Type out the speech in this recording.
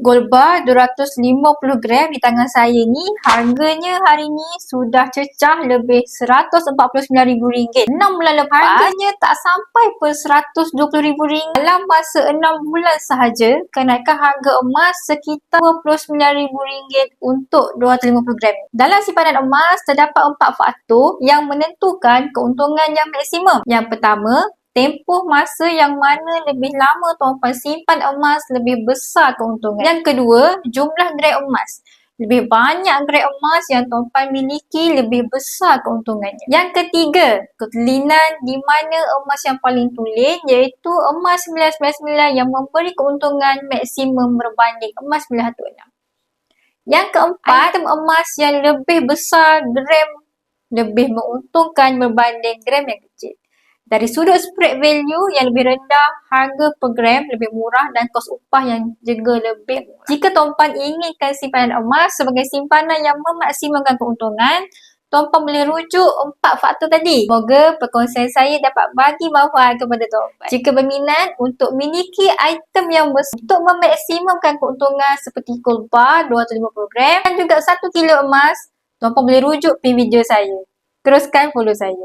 Gold bar 250 gram di tangan saya ni, harganya hari ni sudah cecah lebih RM149,000. 6 bulan lepas, harganya tak sampai pun RM120,000. Dalam masa 6 bulan sahaja, kenaikan harga emas sekitar RM29,000 untuk 250 gram. Dalam simpanan emas, terdapat 4 faktor yang menentukan keuntungan yang maksimum. Yang pertama, tempoh masa yang mana lebih lama tuan-puan simpan emas lebih besar keuntungan. Yang kedua, jumlah gram emas. Lebih banyak gram emas yang tuan-puan miliki, lebih besar keuntungannya. Yang ketiga, kekelinan di mana emas yang paling tulen iaitu emas 999 yang memberi keuntungan maksimum berbanding emas 916. Yang keempat, item emas yang lebih besar gram lebih menguntungkan berbanding gram yang kecil. Dari sudut spread value yang lebih rendah, harga per gram lebih murah dan kos upah yang juga lebih murah. Jika tuan-puan inginkan simpanan emas sebagai simpanan yang memaksimumkan keuntungan, tuan-puan boleh rujuk 4 faktor tadi. Semoga perkongsian saya dapat bagi manfaat kepada tuan-puan. Jika berminat untuk miliki item yang besar untuk memaksimumkan keuntungan seperti gold bar 250 gram dan juga 1 kilo emas, tuan-puan boleh rujuk video saya. Teruskan follow saya.